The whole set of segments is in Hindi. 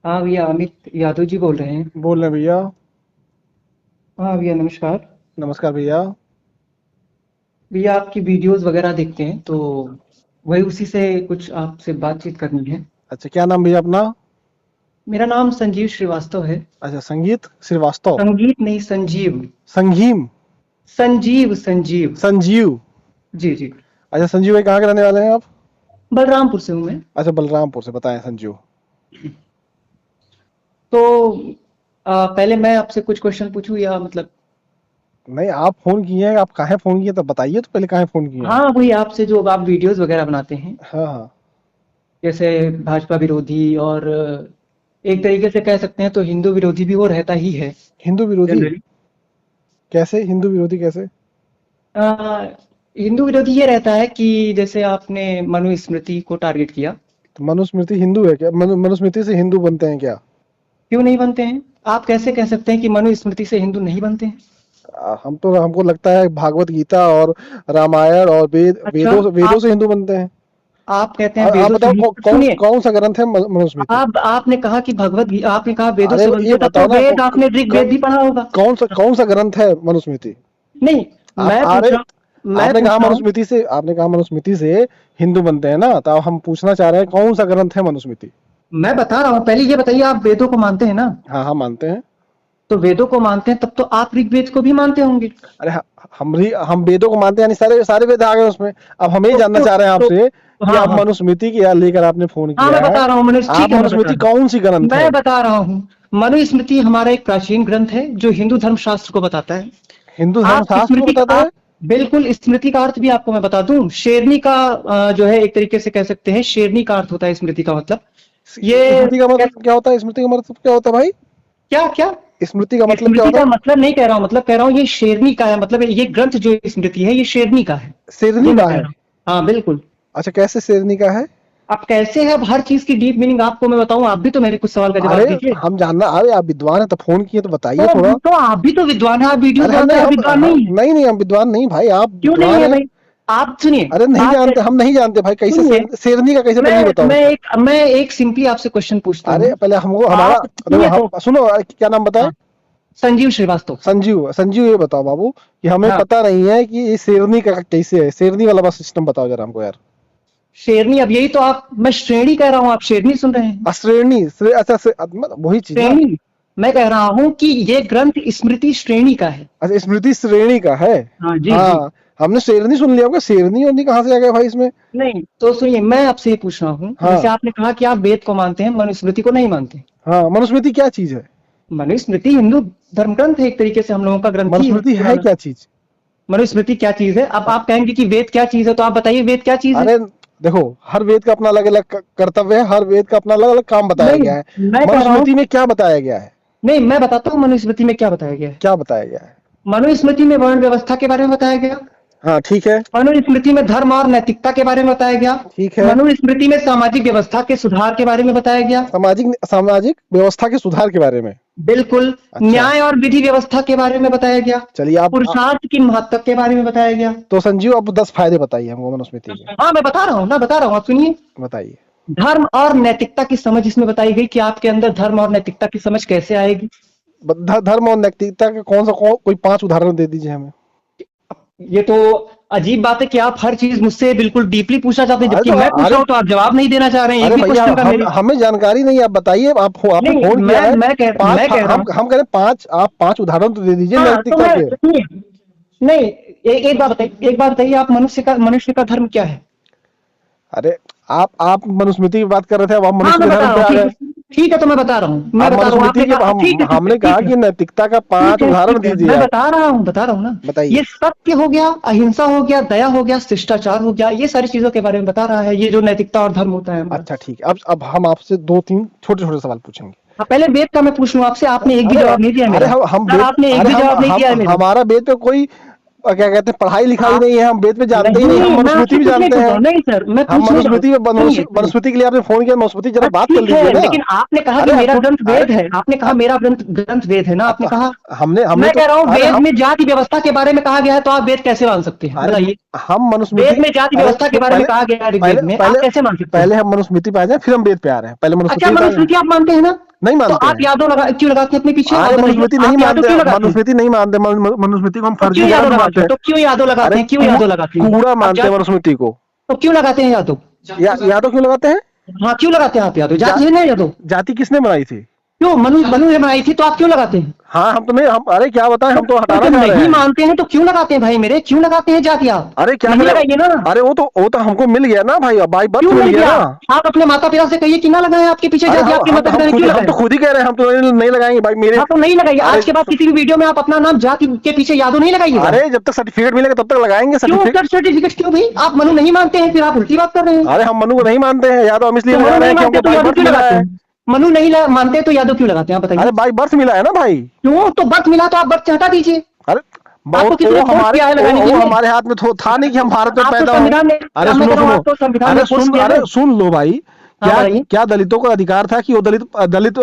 हाँ भैया, अमित यादव जी बोल रहे हैं। बोल रहे हैं भैया। हाँ भैया, नमस्कार। नमस्कार भैया। भैया, आपकी वीडियोस वगैरह देखते हैं तो वही उसी से कुछ आपसे बातचीत करनी है। अच्छा, क्या नाम भैया अपना? मेरा नाम संजीव श्रीवास्तव है। अच्छा, संगीत श्रीवास्तव। संगीत नहीं, संजीव। संगीम। संजीव संजीव। संजीव। जी जी। अच्छा, संजीव भाई कहाँ के रहने वाले हैं आप? बलरामपुर से हूँ मैं। अच्छा, बलरामपुर से। बताएं संजीव। तो पहले मैं आपसे कुछ क्वेश्चन पूछूं या मतलब। नहीं, आप फोन किए हैं, आप काहे फोन किए तब बताइए तो, पहले काहे फोन किए हैं? हाँ, वही आपसे जो आप वीडियोस वगैरह बनाते हैं, हाँ हाँ। जैसे भाजपा विरोधी और एक तरीके से कह सकते हैं तो हिंदू विरोधी भी वो रहता ही है हिंदू विरोधी? जनरली। कैसे हिंदू विरोधी कैसे? अ, हिंदू विरोधी ये रहता है कि जैसे आपने मनुस्मृति को टारगेट किया। तो मनुस्मृति हिंदू है क्या? मनुस्मृति से हिंदू बनते हैं क्या? क्यों नहीं बनते हैं? आप कैसे कह सकते हैं कि मनुस्मृति से हिंदू नहीं बनते हैं? हम तो, हमको लगता है भागवत गीता और रामायण और अच्छा, वेदों आप से हिंदू बनते हैं। आप कहते हैं आप वेदों से बताओ हिंदू, कौन सुनिए। कौन सा ग्रंथ है मनुस्मृति? आप आपने कहा कि भगवत गीता, आपने कहा वेदों अरे से ये बनते, तब तो बताओ ना, वेद आपने ऋग्वेद भी पढ़ा होगा। कौन सा ग्रंथ है मनुस्मृति? नहीं, आप मैं अरे पूछ रहा हूँ, मैं पूछ रहा हूँ। आपने कहा मनुस्मृति से हिंदू बनते हैं ना, तो अब हम पूछना चाह रहे हैं कौन सा ग्रंथ है मनुस्मृति? मैं बता रहा हूँ, पहले ये बताइए, आप वेदों को मानते हैं ना? हाँ हाँ, मानते हैं। तो वेदों को मानते हैं, तब तो आप ऋग्वेद को भी मानते होंगे। अरे हम वेदों को मानते हैं, यानी सारे सारे वेद आ गए उसमें। अब हम ये तो जानना तो, चाह रहे हैं तो आपसे कि हाँ आप हाँ। मनुस्मृति की लेकर आपने फोन हाँ, किया मैं है। बता रहा हूँ मनुष्य, ठीक आप है, मैं बता मनुस्मृति रहा कौन सी हूँ, ग्रंथ है? मैं बता रहा हूँ। मनुस्मृति हमारा एक प्राचीन ग्रंथ है जो हिंदू धर्मशास्त्र को बताता है। हिंदू आप धर्मशास्त्र को स्मृति, बताता है? आप बिल्कुल, स्मृति का अर्थ भी आपको मैं बता दूं। शेरनी का जो है, एक तरीके से कह सकते हैं, शेरनी का अर्थ होता है स्मृति का मतलब। ये स्मृति का मतलब क्या होता है? स्मृति का मतलब क्या होता है भाई? क्या क्या? स्मृति का मतलब क्या स्मृति होता का है? मतलब नहीं कह रहा हूं, मतलब कह रहा हूं ये शेरनी का है, मतलब ये ग्रंथ जो स्मृति है ये शेरनी का है। शेरनी ये मैं का कह है? रहा हूँ। हाँ बिल्कुल। अच्छा, कैसे शेरनी का है? अब कैसे है, अब हर चीज की डीप मीनिंग आपको मैं बताऊं, आप भी तो मेरे कुछ सवाल का अरे जवाब दीजिए। हम जानना, अरे आप विद्वान है तो फोन किए तो बताइए थोड़ा। तो आप भी तो विद्वान है, आप वीडियोस अरे हम बनाते नहीं, हैं, आप विद्वान नहीं है? नहीं नहीं, हम विद्वान नहीं भाई, आप क्यों नहीं विद्वान है हैं। भाई? आप सुनिए। अरे नहीं आप जानते, हम नहीं जानते भाई, कैसे सुनिए, शेरनी का कैसे, मैं पहले ये बताओ। मैं एक सिंपली आपसे क्वेश्चन पूछता अरे हूँ। पहले हमको हमारा, आप देखो सुनिए तो। हम सुनो, क्या नाम बताए? हाँ, संजीव श्रीवास्तव। संजीव। संजीव, ये बताओ बाबू कि हमें हाँ, पता नहीं है कि ये शेरनी का कैसे है, शेरनी वाला बस सिस्टम बताओ जरा हमको यार। शेरनी, अब यही तो आप, मैं श्रेणी कह रहा हूँ, आप शेरनी सुन रहे हैं। श्रेणी अच्छा मतलब वही चीज ना। श्रेणी, मैं कह रहा हूँ कि ये ग्रंथ स्मृति श्रेणी का है। अच्छा, स्मृति श्रेणी का है। हाँ जी जी। हाँ, हमने शेरनी सुन लिया होगा, शेरनी और कहाँ से आ गया भाई इसमें? नहीं तो सुनिए, मैं आपसे ये पूछ रहा हूँ, जैसे हाँ आपने कहा कि आप वेद को मानते हैं, मनुस्मृति को नहीं मानते। हाँ, मनुस्मृति क्या चीज है? मनुस्मृति हिंदू धर्म ग्रंथ है, एक तरीके से हम लोगों का ग्रंथ ही है मनुस्मृति है पुराना। क्या चीज? मनुस्मृति क्या चीज है? अब आप कहेंगे कि वेद क्या चीज है, तो आप बताइए वेद क्या चीज है? अरे देखो, हर वेद का अपना अलग अलग कर्तव्य है, हर वेद का अपना अलग अलग काम बताया नहीं, गया है। मैं कह रहा हूँ, मनुस्मृति में क्या बताया गया है? नहीं मैं बताता हूँ मनुस्मृति में क्या बताया गया है। क्या बताया गया है? मनुस्मृति में वर्ण व्यवस्था के बारे में बताया गया। हाँ ठीक है। मनुस्मृति में धर्म और नैतिकता के बारे में बताया गया। ठीक है। मनुस्मृति में सामाजिक व्यवस्था के सुधार के बारे में बताया गया। सामाजिक सामाजिक व्यवस्था के सुधार के बारे में? बिल्कुल। अच्छा। न्याय और विधि व्यवस्था के बारे में बताया गया। चलिए पुरुषार्थ की महत्व के बारे में बताया गया। तो संजीव, अब 10 फायदे बताइए हमको मनुस्मृति के। हाँ, मैं बता रहा हूँ ना, बता रहा हूँ, आप सुनिए। बताइए। धर्म और नैतिकता की समझ इसमें बताई गई कि आपके अंदर धर्म और नैतिकता की समझ कैसे आएगी। धर्म और नैतिकता का कोई 5 उदाहरण दे दीजिए हमें। ये तो अजीब बात है कि आप हर चीज मुझसे बिल्कुल डीपली पूछना चाहते हैं, अरे जबकि तो मैं पूछ अरे रहा हूँ तो आप जवाब नहीं देना चाह रहे हैं एक अरे भी भैया, क्वेश्चन का मेरे। हमें जानकारी नहीं, आप बताइए। आपने नहीं, फोन किया है। मैं कह रहा हूँ। हम कह रहे हैं 5, आप 5 उदाहरण तो दे दीजिए हाँ तो नैतिकता मैं के। सुनिए, नहीं, एक बात बताइए, एक बात बताइए, आप मनुष्य का धर्म क्या है? अरे आप मनुस्मृति की बात कर रहे थे, अब आप हाँ, मनुष्य मैं के बता धर्म रहा पे हूँ, आ ठीक गए। है। ठीक है, तो मैं बता रहा हूँ, आप मैं बता रहा हूँ, मनुस्मृति आपने के कहा ठीक है, ठीक है, हमने कहा ठीक है। कि नैतिकता का ठीक 5 है, उदाहरण ठीक है, दीजिए मैं आप। बता रहा हूँ ना। बताइए। ये सत्य हो गया, अहिंसा हो गया, दया हो गया, शिष्टाचार हो गया, ये सारी चीजों के बारे में बता रहा है, ये जो नैतिकता और धर्म होता है हमारा। अच्छा ठीक है, अब हम आपसे 2-3 छोटे छोटे सवाल पूछेंगे। हाँ, पहले वेद का मैं पूछ लूँ आपसे, आपने एक भी अरे जवाब नहीं दिया अरे मेरा। हम सर, वेद, आपने एक अरे भी जवाब नहीं हम दिया है मेरा। हमारा वेद पे कोई क्या कहते हैं, पढ़ाई लिखाई आप नहीं है, हम वेद पे जानते ही नहीं, हम नहीं, मैं मनुस्मृति आपसे भी कुछ नहीं जानते पूछ रहा हैं। हूँ, नहीं सर, मैं हम पूछने जा, सुनिए सुनिए। मनुस्मृति के लिए आपने फोन किया, मनुस्मृति जरा हाँ बात कर ठीक लीजिए है, ना। लेकिन आपने कहा कि अरे मेरा ग्रंथ अरे वेद है, आपने कहा मेरा ग्रंथ ग्रंथ वेद है ना, आपने तो कहा। हमने मैं तो, कह रहा हूँ अरे वेद में जाति व्यवस्था के बारे में कहा गया है, तो आप वेद कैसे मान सकते हैं, अरे बताइए। हम मनुस्मृति, वेद में जाति अरे व्यवस्था के तो बारे में कहा गया है पहले ऋग्वेद में, आप पहले कैसे मान सकते हैं? पहले हम मनुस्मृति पे आ जाए, फिर हम वेद पे आ रहे हैं, पहले अच्छा, मनुस्मृति पे आ जाए। मनुस्मृति आप मानते हैं ना? नहीं तो मानते आप हैं। यादव क्यों लगाते हैं अपने पीछे? अरे मनुस्मृति नहीं आप यादव मानते, क्यों लगाते हैं? मनुस्मृति नहीं मानते, मनुस्मृति को हम तो फर्जी क्यों यादव ग्रंथ लगाते मानते हैं? हैं। तो क्यों यादव लगाते अरे हैं? क्यों यादव लगाते हैं? कूड़ा आप मानते हैं मनुस्मृति को। तो क्यों लगाते हैं यादव? यादव क्यों लगाते हैं? हाँ, क्यों लगाते हैं आप यादव? जा, जाति है ना यादव? जाति किसने बनाई थी? क्यों? मनु मनु ने बनाई थी, तो आप क्यों लगाते हैं? हाँ हम तो नहीं, हम अरे क्या बताएं, हम तो तो हटाना जब चाह रहे नहीं हैं। मानते हैं तो क्यों लगाते हैं भाई मेरे? क्यों लगाते हैं जाति आप? अरे क्या नहीं करें? लगाइए ना। अरे वो तो हमको मिल गया ना भाई, बाई बर्थ क्यों मिल मिल गया गया? ना। आप अपने माता पिता से कहिए कि ना लगाएं आपके पीछे अरे जाति, आपके माता पिता ने क्यों हम लगाया? तो खुद ही कह रहे हैं, हम तो नहीं लगाएंगे भाई मेरे। हाँ, तो नहीं लगाइए। अरे आज के बाद किसी भी वीडियो में आप अपना नाम जाति के पीछे यादव नहीं लगाइएगा। अरे जब तक सर्टिफिकेट मिलेगा तब तक लगाएंगे क्यों सर्टिफिकेट। सर्टिफिकेट? क्यों भाई? आप मनु नहीं मानते हैं, फिर आप उल्टी बात कर रहे हैं। अरे हम मनु को नहीं मानते हैं, यादव हम इसलिए तो लगा मनु रहे नहीं हैं कि मानते हमको तो बाई यादव बर्थ क्यों मिला लगाते है। हैं? मनु नहीं मानते तो यादव क्यों लगाते हैं? आप अरे बताइए। बाई बर्थ मिला है ना भाई। क्यों? तो बर्थ मिला तो आप बर्थ से हटा दीजिए। अरे आपको किसी ने फोर्स किया है लगाने के वो लिए? हमारे हाथ में था नहीं कि हम भारत में आप तो पैदा हो। संविधान ने, अरे मैं सुनो कह रहा हूं, सुनो, आप तो संविधान ने अरे फोर्स सुन, किया है। अरे सुन लो भाई। हाँ, क्या बताइए। क्या दलितों को अधिकार था कि वो दलित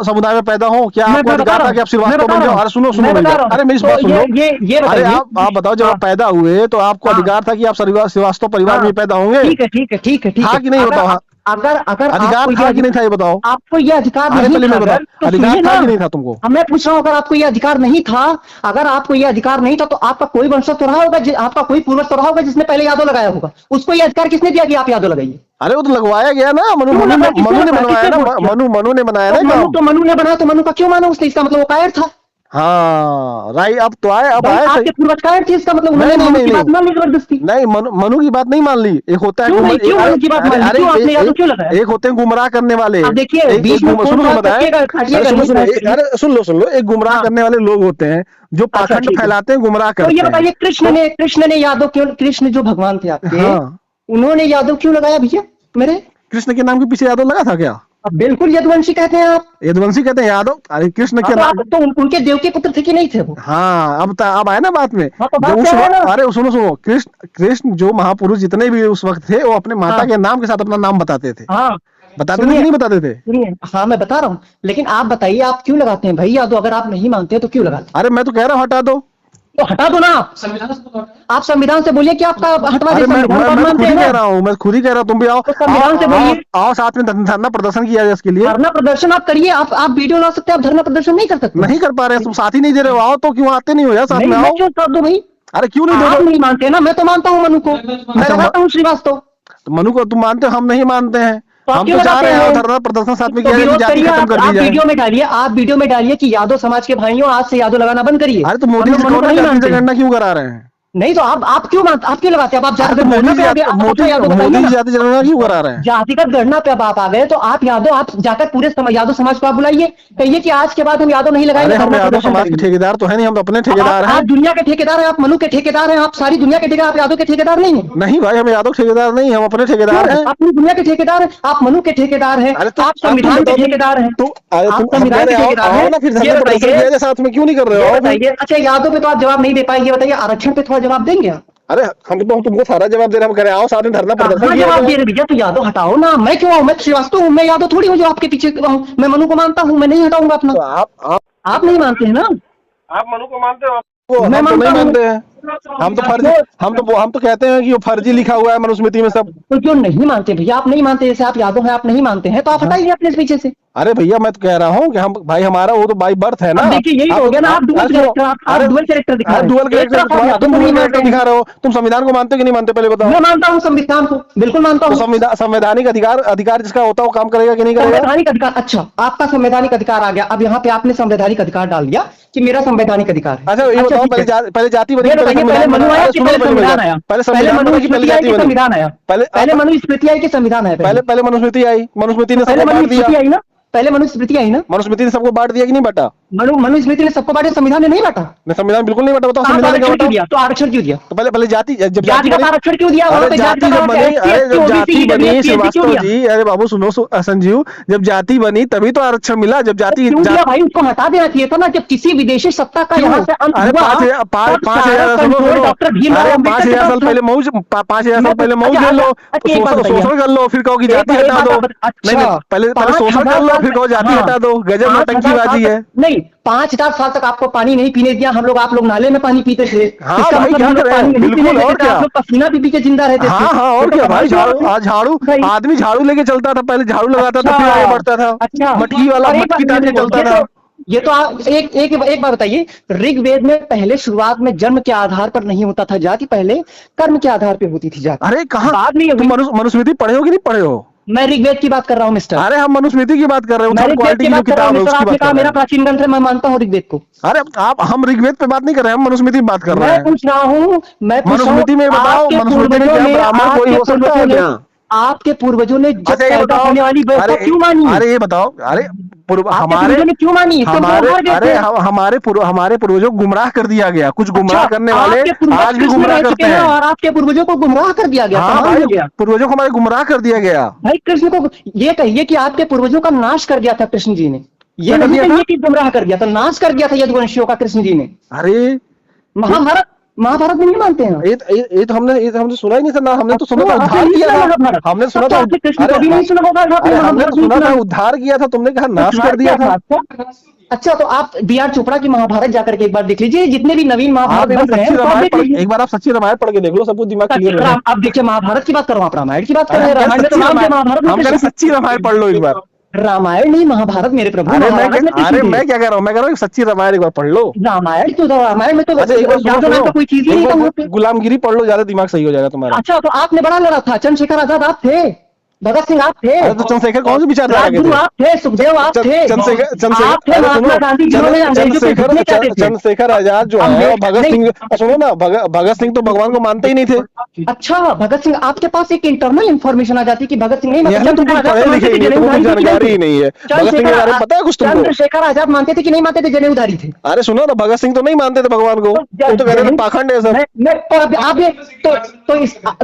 समुदाय में पैदा हो? क्या मैं आपको बता अधिकार रहा था कि आप हूं, श्रीवास्तव मैं बता बन रहा जाओ? हूं, अरे सुनो मैं मेरी बता बात, रहा हूं। अरे मेरी तो बात सुन लो। ये अरे बताइए। आप बताओ, जब हाँ, आप पैदा हुए तो आपको हाँ, अधिकार था कि आप श्रीवास्तव परिवार में हाँ, ही पैदा होंगे? ठीक है, ठीक है, ठीक है, ठीक था है। कि नहीं बताओ? हाँ, अगर अगर अधिकार आपको था ये कि नहीं था ये बताओ? आपको ये अधिकार अरे नहीं पहले था मैं बताओ, अगर, तो अधिकार सुनिए था ना। कि नहीं था तुमको? अब मैं पूछ रहा हूँ, अगर आपको ये अधिकार नहीं था, अगर आपको ये अधिकार नहीं था, तो आपका कोई वंशज तो रहा होगा, आपका कोई पूर्वज तो रहा होगा जिसने पहले यादव लगाया होगा। उसको ये अधिकार किसने दिया कि आप यादव लगाइए? अरे वो तो लगवाया गया ना, मनु क्यों मनु ने लगा? किसने मनु ने लगाया? बनवाया किसने ना, वोट किया? मनु ने बनाया ना काम। तो मनु ने बनाया, तो मनु का क्यों माना उसने? इसका मतलब वो कायर था। हाँ राइट, अब भाई आए आपके सही। पूर्वज कायर थे, इसका मतलब उन्होंने नहीं, मनु नहीं, की नहीं। बात मान ली जबरदस्ती। नहीं, मनु की बात नहीं मान ली। एक होता है क्यों नहीं? क्यों मनु की बात मान ली? अरे क्यों आपने यादव क्यों लगाया? एक होते हैं गुमराह करने वाले। अब देखिए, बीच में सुनो फोन सुनो बात बताएं। काटिएगा, काटिएगा अरे सुनो नहीं, सुनो, बात करिए। अरे सुन लो, एक गुमराह हाँ। करने वाले लोग होते हैं जो अच्छा, पाखंड ठीक है। फैलाते हैं, गुमराह तो करते ये हैं। बताइए, कृष्ण ने यादव क्यों, कृष्ण जो भगवान थे आपके, हाँ, उन्होंने यादव क्यों लगाया भैया मेरे? कृष्ण के नाम के पीछे यादव लगा था क्या? अब बिल्कुल यदुवंशी कहते हैं आप। यदुवंशी कहते हैं यादव? अरे कृष्ण हाँ, के तो नाम। आप तो उनके देव के पुत्र थे कि नहीं थे वो? हाँ अब आए ना बात में। हाँ, तो बात जो क्या है ना? अरे सुनो, कृष्ण जो महापुरुष जितने भी उस वक्त थे, वो अपने माता हाँ। के नाम के साथ अपना नाम बताते थे। हाँ, बताते थे सुनिए। कि नहीं बताते थे? सुनिए, हाँ मैं बता रहा हूँ, लेकिन आप बताइए आप क्यों लगाते हैं भाई यादव? अगर आप नहीं मानते तो क्यों लगाते अरे मैं तो कह रहा हूँ हटा दो। तो हटा दो ना। आप संविधान से बोलिए कि आपका हटवा दे। अरे मैं संविधान को आप तो मानते खुद ही हैं कह ना? रहा हूँ, मैं खुद ही कह रहा हूँ, तुम भी आओ। तो संविधान से बोलिए। आओ साथ में धरना प्रदर्शन किया जाए इसके लिए। धरना प्रदर्शन आप करिए, आप वीडियो ला सकते हैं, आप धरना प्रदर्शन नहीं कर सकते? नहीं कर पा रहे, तुम साथ ही नहीं दे रहे हो। आओ तो क्यों आते नहीं हो यार, साथ नहीं, में मैं आओ। क्यों साथ दूं भाई? अरे क्यों नहीं दे आप रहे? नहीं मानते ना, मैं तो मानता हूँ मनु को, मैं अच्छा, लगाता हूँ श्रीवास्तव। तो मनु को तुम मानते हो, हम नहीं मानते हैं। तो आप हम क्यों तो चाह लगाते रहे हैं हैं? धरना प्रदर्शन साथ में तो किया जाए कि विरोध जाति करिए, खत्म कर दी आप जाए। वीडियो में डालिए, आप वीडियो में डालिए कि यादव समाज के भाइयों आज से यादव लगाना बंद करिए। अरे तो मोदी हम जी लोग मनु कौन को नहीं जाति मानते। जनगणना क्यों करा रहे हैं? नहीं तो आप क्यों लगाते हैं? अब आप अरे तो जातिगत गणना पे आ गए, आप मोदी यादव बताइए ना। जाति जनगणना क्यों करा रहे हैं? जातिगत गणना पे अब आप आ गए, तो आप यादव, आप जाकर पूरे यादव समाज को आप बुलाइए, कहिए कि आज के बाद हम यादव नहीं लगाएंगे। अरे हम धरना यादव प्रदर्शन समाज के करेंगे। ठेकेदार तो है नहीं, हम तो अपने आप ठेकेदार हैं। दुनिया के ठेकेदार हैं, आप मनु के ठेकेदार हैं, आप सारी दुनिया के ठेकेदार, आप यादव के ठेकेदार नहीं है। नहीं भाई, हम यादव ठेकेदार नहीं, हम अपने ठेकेदार हैं। आप पूरी दुनिया के ठेकेदार हैं, आप मनु के ठेकेदार हैं, अरे तो आप संविधान के ठेकेदार हैं। अरे आप तुम संविधान के आओ ठेकेदार हैं। ना, फिर ये धरना प्रदर्शन बताइए, किया जाए साथ में, क्यों नहीं कर रहे ये हो? बताइए, अच्छा यादव पे तो आप जवाब नहीं दे पाएंगे, बताइए आरक्षण पे थोड़ा जवाब देंगे आप? अरे हम तो तुमको सारा जवाब दे रहे हैं, हम कह रहे हैं आओ साथ में धरना प्रदर्शन कहाँ किया जवाब जाए। दे रहे भैया? तो यादव हटाओ ना। मैं क्यों आऊं? मैं श्रीवास्तव हूँ, मैं यादव थोड़ी हूँ जो आपके पीछे हूँ। मैं मनु को मानता हूँ, मैं नहीं हटाऊंगा अपना। तो आप नहीं मानते हैं ना? आप मनु को मानते हो? मैं हम तो नहीं मानता हूं। मानते हैं। हम तो फर्जी, हम तो कहते हैं कि वो फर्जी लिखा हुआ है मनुस्मृति में सब। तो जो नहीं मानते भैया, आप नहीं मानते, जैसे आप यादव हैं, आप नहीं मानते हैं, तो आप हटाइए अपने इस पीछे से। अरे भैया मैं तो कह रहा हूँ कि हम भाई, हमारा वो तो बाई बर्थ है ना। अब देखिए यही हो गया ना, आप डुअल कैरेक्टर, आप डुअल कैरेक्टर दिखा रहे हैं। डुअल एक तरफ आप यादव तुम को नहीं डुअल मानते कैरेक्टर हैं। दिखा रहे हो। तुम संविधान को मानते हो कि नहीं मानते, पहले बताओ। मैं मानता हूँ संविधान को, बिल्कुल मानता तो हूँ। संवैधानिक अधिकार जिसका होता है वो काम करेगा कि नहीं करेगा? संवैधानिक अधिकार, अच्छा आपका संवैधानिक अधिकार आ गया। अब यहाँ पे आपने संवैधानिक अधिकार डाल दिया कि मेरा संवैधानिक अधिकार है। अच्छा ये बताओ, ठीक है। पहले जाति बनी, ये बताइए, पहले मनु आया कि पहले संविधान आया? पहले पहले संविधान बना कि पहले मनुस्मृति आई जाति कि बनी? संविधान आया? पहले मनुस्मृति आई कि संविधान आया? पहले मनुस्मृति आई, मनुस्मृति ने पहले सबको बांट मनुस्मृति दिया। आई ना? पहले मनुस्मृति आई ना? मनुस्मृति ने सबको बांट दिया कि नहीं बांटा? मनुस्मृति ने सबको बांटा, संविधान ने नहीं बांटा। मैं संविधान बिल्कुल नहीं बांटा। बताओ आप संविधान ने क्या आरक्षण क्यों बांटा? दिया? तो आरक्षण क्यों दिया? तो पहले जाति, जब जाति जाति का बनी, आरक्षण क्यों दिया? वहाँ अरे पे जाति जब बनी, अरे जब जाति बनी श्रीवास्तव जी, अरे बाबू सुनो संजीव, जब जाति बनी तभी तो आरक्षण मिला। जब जाति क्यों दिया भाई? उसको हटा देना चाहिए था ना, जब किसी विदेशी सत्ता का यहाँ से अंत अरे हुआ। 5,000 सुनो, डॉक्टर भीमराव अरे अम्बेडकर 5,000 साल पहले मौज, 5,000 साल पहले मौज ले लो, शोषण कर लो, फिर कहो कि जाति हटा दो। नहीं, पहले शोषण कर लो, फिर कहो जाति हटा दो। गजब नौटंकीबाजी है। नहीं, 5,000 साल तक आपको पानी नहीं पीने दिया, हम लोग आप लोग नाले में पानी पीते थे। हाँ इसका भाई, मतलब क्या हम लोग करें? पानी नहीं बिल्कुल, पीने और देते थे, क्या? आप लोग पसीना पी के जिंदा रहते थे। हाँ हाँ, और तो क्या भाई, भाई झाड़ू भाई। आदमी झाड़ू लेके चलता था, पहले झाड़ू लगाता था, फिर आगे बढ़ता था। अच्छा, मटकी वाला और एक मटकी बात टांग के चलता था। ये तो आप एक बात बताइए, ऋग्वेद में पहले शुरुआत में जन्म के आधार पर नहीं होता था जाति, पहले कर्म के आधार पर होती थी जाति। अरे कहाँ, बाद में ये तुम हुई। मनुस्मृति पढ़े हो कि नहीं पढ़े हो? मैं ऋग्वेद की बात कर रहा हूँ मिस्टर। अरे हम मनुस्मृति की बात कर रहे हो, मैं थर्ड ऋग्वेद क्वालिटी की की जो बात कर रहा हूँ किताब है मिस्टर, उसकी आपने बात कहा कर रहे मेरा हैं। प्राचीन ग्रंथ है, मैं मानता हूँ ऋग्वेद को। अरे हम ऋग्वेद पे बात नहीं कर रहे हैं, हम मनुस्मृति पे बात कर रहे मैं हैं। पूछ रहा हूँ, मनुस्मृति में बताओ, मनुस्मृति में क्या ब्राह्मण कोई हो सकता है क्या? आपके पूर्वजों ने जब अच्छा ये पैदा बताओ, होने वाली व्यवस्था क्यों मानी? अरे ये बताओ, अरे आपके पूर्वजों ने क्यों मानी? इसको हमारे व्यवहार कैसे? अरे हमारे पूर्वजों को गुमराह कर दिया गया, कुछ गुमराह करने वाले आपके पूर्वज आज भी कृष्ण गुमराह रह चुके करते हैं। और आपके पूर्वजों को गुमराह कर दिया गया। हाँ कमाल भाई, हो गया पूर्वजों को हमारे गुमराह कर दिया गया। भाई। कृष्ण को ये कहिए कि आपके पूर्वजों का नाश कर दिया था कृष्ण जी ने, ये क्या कर नहीं दिया था? कहिए कि गुमराह कर दिया था, नाश कर दिया था यदुवंशियों का कृष्ण जी ने। अरे महाभारत में नहीं मानते हैं? ये तो हमने सुना ही नहीं था ना, हमने तो सुना था आपने उद्धार नहीं किया सुना था, महाभारत? हमने सुना तब तो था। आपने कृष्ण अरे को भी नहीं सुना होगा, आपने अरे हमने महाभारत तो नहीं सुना था सुना। उद्धार किया था, तुमने कहा नाश कर दिया था। अच्छा, तो आप बी.आर. चोपड़ा की महाभारत जाकर के एक बार देख लीजिए, जितने भी नवीन आप महाभारत एक बार बन रहे सच्ची हैं तो आप रामायण देख लीजिए। एक बार आप सच्ची रामायण पढ़ के देख लो, सब कुछ दिमाग क्लियर हो आप देखिए, महाभारत की बात कर रहा हूँ, आप रामायण की बात कर रहे हैं। जाएगा। रामायण में तो नाम क्या, महाभारत में हम कह रहे कृष्ण- सच्ची रामायण पढ़ लो एक बार। रामायण नहीं, महाभारत मेरे प्रभु। अरे महाभारत में कृष्ण जी। मैं क्या कह रहा हूँ, मैं कह रहा हूँ सच्ची रामायण एक बार पढ़ लो। रामायण में तो अच्छा एक बार जादू नाम का कोई चीज ही नहीं था वहाँ पे। गुलामगिरी पढ़ लो, ज्यादा दिमाग सही हो जाएगा तुम्हारा। अच्छा, तो आपने बड़ा लड़ा था, चंद्रशेखर आजाद आप थे, भगत सिंह आप थे, अरे तो चंद्रशेखर कौन से विचारधारा के राजगुरु थे? आप थे, सुखदेव आप थे, चंद्रशेखर आप थे, महात्मा गांधी जिन्होंने अंग्रेजों के घुटने काटे थे। चंद्रशेखर आजाद जो है, और भगत सिंह, सुनो ना, भगत सिंह तो भगवान को मानते ही नहीं थे। अच्छा, भगत सिंह, आपके पास एक इंटरनल इंफॉर्मेशन आ जाती कि भगत सिंह नहीं मानते, यार तुम पढ़े लिखे ही नहीं, तुमको जानकारी ही नहीं है। भगत सिंह के बारे में पता है कुछ तुमको? चंद्रशेखर आजाद मानते थे कि नहीं मानते थे, जनेऊधारी थे? अरे सुनो ना, भगत सिंह तो नहीं मानते थे भगवान को, तुम तो कहते थे पाखंड है सब।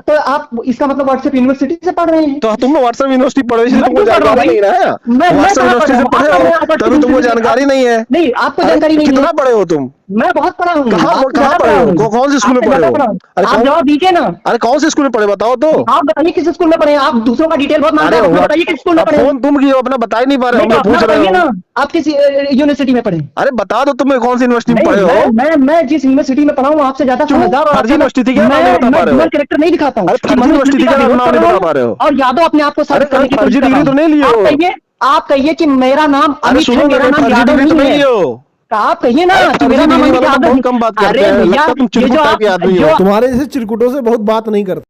तो आप इसका मतलब व्हाट्सएप यूनिवर्सिटी से पढ़ रहे हैं? तो तुमने व्हाट्सएप यूनिवर्सिटी पढ़े, इसलिए तुमको जानकारी नहीं ना है। व्हाट्सएप यूनिवर्सिटी से पढ़े हो तभी तुमको जानकारी नहीं है। नहीं, आपको जानकारी नहीं है। कितना पढ़े हो तुम? मैं बहुत पढ़ा हूँ। कहाँ पढ़े हो? कौन से स्कूल में पढ़े हो? आप जवाब दीजिए ना। अरे कौन से स्कूल में पढ़े बताओ तो। आप बताइए किस स्कूल में पढ़े हैं? आप दूसरों का डिटेल बहुत मांगते हैं, आप बताइए किस स्कूल में पढ़े हैं? फोन तुम की अपना बता ही नहीं पा रहे, नहीं, हम तो पूछ अपना रहे बताइए हो। ना, आप किस यूनिवर्सिटी में पढ़े हैं? अरे बता दो तुम कौन सी यूनिवर्सिटी में पढ़े हो। मैं जिस यूनिवर्सिटी में पढ़ा हूँ आपसे ज्यादा समझदार और फर्जी यूनिवर्सिटी क्या नाम नहीं बता पा रहे हो? कैरेक्टर नहीं दिखाता हूँ। अरे फर्जी यूनिवर्सिटी का नाम नहीं बता पा रहे हो। और यादव अपने आप को साबित करने की फर्जी कोशिश कर रहा डिग्री तो हूँ। नहीं लिए हो। आप कहिए कि मेरा नाम अरे अमित है, सुनो मेरा ना, नाम फर्जी यादव डिग्री तो नहीं नहीं है। लिए हो। आप कहिए ना कि मेरा नाम अमित यादव बहुत है। कम बात करते अरे हैं, भैया, लगता तुम ये चिरकुट जो टाइप के आप आदमी हो। जो तुम्हारे जैसे चिरकुटों से बहुत बात नहीं करते।